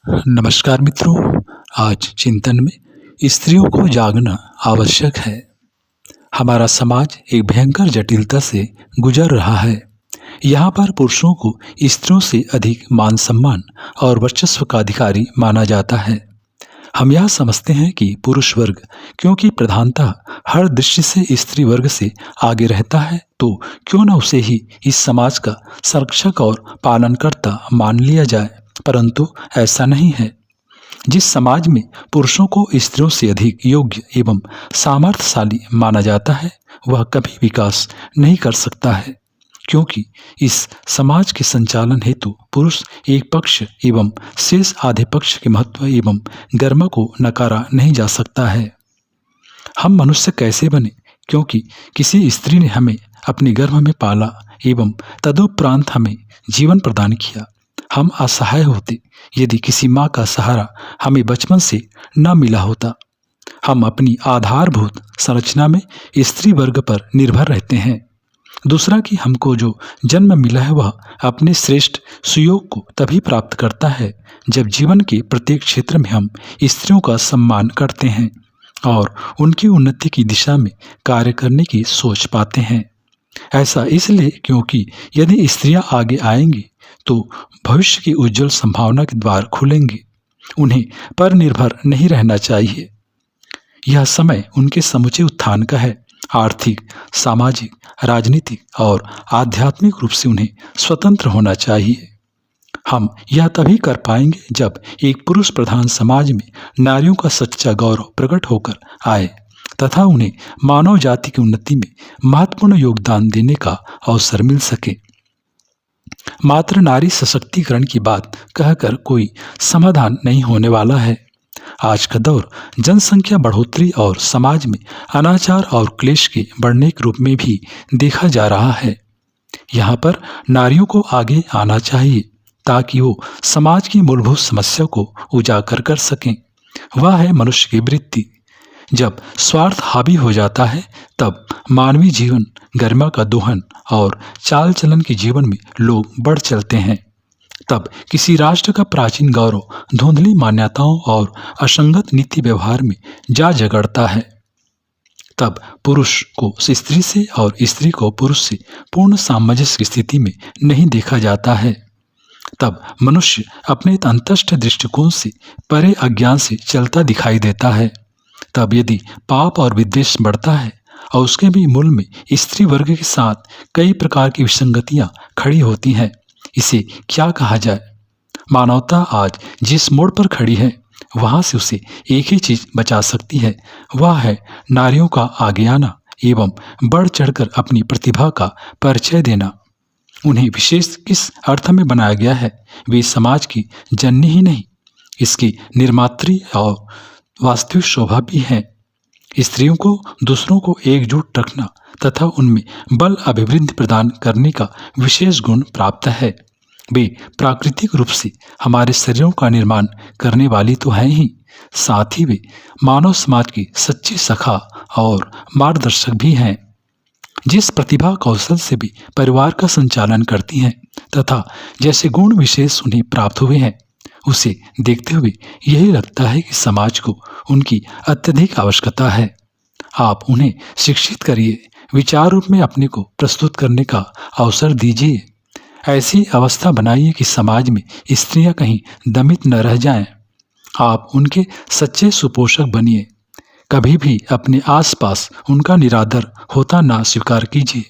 नमस्कार मित्रों। आज चिंतन में स्त्रियों को जागना आवश्यक है। हमारा समाज एक भयंकर जटिलता से गुजर रहा है। यहाँ पर पुरुषों को स्त्रियों से अधिक मान सम्मान और वर्चस्व का अधिकारी माना जाता है। हम यह समझते हैं कि पुरुष वर्ग क्योंकि प्रधानतः हर दृष्टि से स्त्री वर्ग से आगे रहता है, तो क्यों न उसे ही इस समाज का संरक्षक और पालनकर्ता मान लिया जाए। परंतु ऐसा नहीं है। जिस समाज में पुरुषों को स्त्रियों से अधिक योग्य एवं सामर्थ्यशाली माना जाता है, वह कभी विकास नहीं कर सकता है, क्योंकि इस समाज के संचालन हेतु पुरुष एक पक्ष एवं शेष आधे पक्ष के महत्व एवं गरिमा को नकारा नहीं जा सकता है। हम मनुष्य कैसे बने? क्योंकि किसी स्त्री ने हमें अपने गर्भ में पाला एवं तदुपरांत हमें जीवन प्रदान किया। हम असहाय होते यदि किसी माँ का सहारा हमें बचपन से न मिला होता। हम अपनी आधारभूत संरचना में स्त्री वर्ग पर निर्भर रहते हैं। दूसरा कि हमको जो जन्म मिला है वह अपने श्रेष्ठ सुयोग को तभी प्राप्त करता है जब जीवन के प्रत्येक क्षेत्र में हम स्त्रियों का सम्मान करते हैं और उनकी उन्नति की दिशा में कार्य करने की सोच पाते हैं। ऐसा इसलिए क्योंकि यदि स्त्रियां आगे आएंगी तो भविष्य की उज्जवल संभावना के द्वार खुलेंगे। उन्हें पर निर्भर नहीं रहना चाहिए। यह समय उनके समुचे उत्थान का है। आर्थिक, सामाजिक, राजनीतिक और आध्यात्मिक रूप से उन्हें स्वतंत्र होना चाहिए। हम यह तभी कर पाएंगे जब एक पुरुष प्रधान समाज में नारियों का सच्चा गौरव प्रकट होकर आए तथा उन्हें मानव जाति की उन्नति में महत्वपूर्ण योगदान देने का अवसर मिल सके। मात्र नारी सशक्तिकरण की बात कहकर कोई समाधान नहीं होने वाला है। आज का दौर जनसंख्या बढ़ोतरी और समाज में अनाचार और क्लेश के बढ़ने के रूप में भी देखा जा रहा है। यहाँ पर नारियों को आगे आना चाहिए ताकि वो समाज की मूलभूत समस्या को उजागर कर सकें। वह है मनुष्य की वृत्ति। जब स्वार्थ हावी हो जाता है तब मानवीय जीवन गरिमा का दोहन और चाल चलन के जीवन में लोग बढ़ चलते हैं। तब किसी राष्ट्र का प्राचीन गौरव धुंधली मान्यताओं और असंगत नीति व्यवहार में जा झगड़ता है। तब पुरुष को स्त्री से और स्त्री को पुरुष से पूर्ण सामंजस्य की स्थिति में नहीं देखा जाता है। तब मनुष्य अपने अंतस्थ दृष्टिकोण से परे अज्ञान से चलता दिखाई देता है। तब यदि पाप और विद्वेष बढ़ता है और उसके भी मूल में स्त्री वर्ग के साथ कई प्रकार की विसंगतियां खड़ी होती हैं, इसे क्या कहा जाए? मानवता आज जिस मोड़ पर खड़ी है वहां से उसे एक ही चीज बचा सकती है, वह है नारियों का आगे आना एवं बढ़ चढ़कर अपनी प्रतिभा का परिचय देना। उन्हें विशेष किस अर्थ में बनाया गया है? वे समाज की जननी ही नहीं, इसकी निर्मात्री और वास्तविक शोभा भी है। स्त्रियों को दूसरों को एकजुट रखना तथा उनमें बल अभिवृद्धि प्रदान करने का विशेष गुण प्राप्त है। वे प्राकृतिक रूप से हमारे शरीरों का निर्माण करने वाली तो हैं ही, साथ ही वे मानव समाज की सच्ची सखा और मार्गदर्शक भी हैं। जिस प्रतिभा कौशल से भी परिवार का संचालन करती हैं तथा जैसे गुण विशेष उन्हें प्राप्त हुए हैं, उसे देखते हुए यही लगता है कि समाज को उनकी अत्यधिक आवश्यकता है। आप उन्हें शिक्षित करिए, विचार रूप में अपने को प्रस्तुत करने का अवसर दीजिए। ऐसी अवस्था बनाइए कि समाज में स्त्रियां कहीं दमित न रह जाएं। आप उनके सच्चे सुपोषक बनिए। कभी भी अपने आसपास उनका निरादर होता ना स्वीकार कीजिए।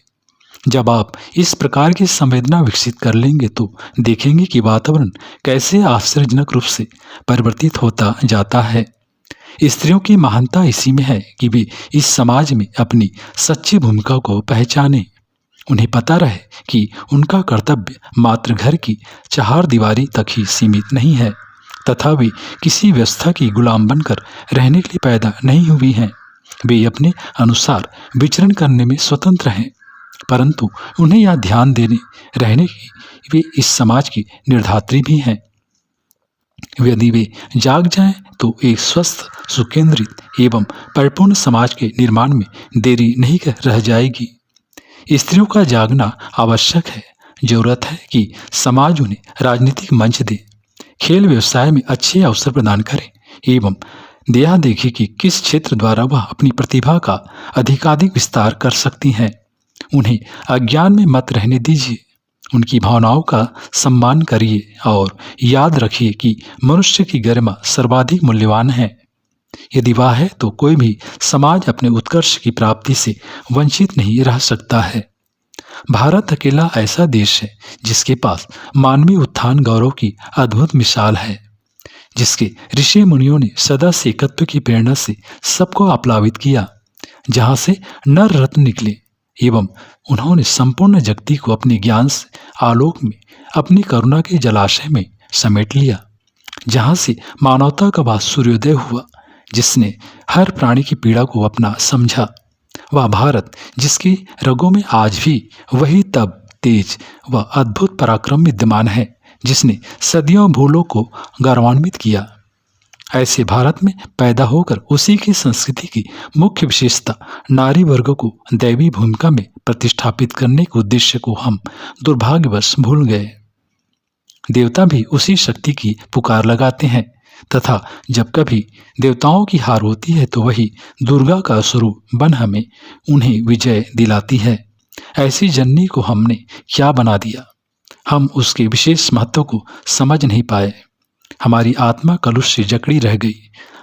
जब आप इस प्रकार की संवेदना विकसित कर लेंगे तो देखेंगे कि वातावरण कैसे आश्चर्यजनक रूप से परिवर्तित होता जाता है। स्त्रियों की महानता इसी में है कि वे इस समाज में अपनी सच्ची भूमिका को पहचाने। उन्हें पता रहे कि उनका कर्तव्य मात्र घर की चार दीवारी तक ही सीमित नहीं है तथा वे किसी व्यवस्था की गुलाम बनकर रहने के लिए पैदा नहीं हुई हैं। वे अपने अनुसार विचरण करने में स्वतंत्र हैं, परंतु उन्हें यह ध्यान देने रहने की वे इस समाज की निर्धात्री भी हैं। यदि वे जाग जाएं तो एक स्वस्थ, सुकेंद्रित एवं परिपूर्ण समाज के निर्माण में देरी नहीं रह जाएगी। स्त्रियों का जागना आवश्यक है। जरूरत है कि समाज उन्हें राजनीतिक मंच दे। खेल व्यवसाय में अच्छे अवसर प्रदान करें एवं दया देखें कि किस क्षेत्र द्वारा वह अपनी प्रतिभा का अधिकाधिक विस्तार कर सकती हैं। उन्हें अज्ञान में मत रहने दीजिए, उनकी भावनाओं का सम्मान करिए और याद रखिए कि मनुष्य की गरिमा सर्वाधिक मूल्यवान है। यदि वह है तो कोई भी समाज अपने उत्कर्ष की प्राप्ति से वंचित नहीं रह सकता है। भारत अकेला ऐसा देश है जिसके पास मानवीय उत्थान गौरव की अद्भुत मिसाल है, जिसके ऋषि मुनियों ने सदा से एकत्व की प्रेरणा से सबको आप्लावित किया, जहाँ से नर रत्न निकले एवं उन्होंने संपूर्ण जगती को अपने ज्ञान से आलोक में अपनी करुणा के जलाशय में समेट लिया, जहाँ से मानवता का वह सूर्योदय हुआ जिसने हर प्राणी की पीड़ा को अपना समझा। वह भारत जिसकी रगों में आज भी वही तब तेज व अद्भुत पराक्रम विद्यमान है जिसने सदियों भूलों को गौरवान्वित किया। ऐसे भारत में पैदा होकर उसी की संस्कृति की मुख्य विशेषता नारी वर्ग को दैवी भूमिका में प्रतिष्ठापित करने के उद्देश्य को हम दुर्भाग्यवश भूल गए। देवता भी उसी शक्ति की पुकार लगाते हैं तथा जब कभी देवताओं की हार होती है तो वही दुर्गा का स्वरूप बन हमें उन्हें विजय दिलाती है। ऐसी जननी को हमने क्या बना दिया, हम उसके विशेष महत्व को समझ नहीं पाए। हमारी आत्मा कलुष से जकड़ी रह गई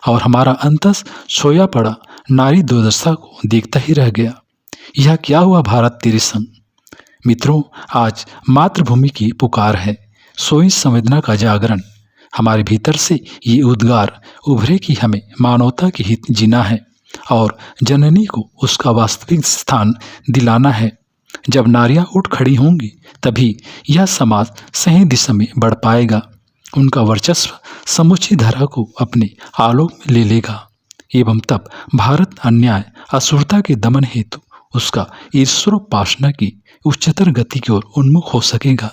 और हमारा अंतस सोया पड़ा नारी दुर्दशा को देखता ही रह गया। यह क्या हुआ भारत तेरे संग। मित्रों, आज मातृभूमि की पुकार है, सोई संवेदना का जागरण। हमारे भीतर से ये उद्गार उभरे कि हमें मानवता के हित जीना है और जननी को उसका वास्तविक स्थान दिलाना है। जब नारियां उठ खड़ी होंगी तभी यह समाज सही दिशा में बढ़ पाएगा। उनका वर्चस्व समूची धरा को अपने आलोक में ले लेगा एवं तब भारत अन्याय असुरता के दमन हेतु उसका ईश्वरोपासना की उच्चतर गति की ओर उन्मुख हो सकेगा।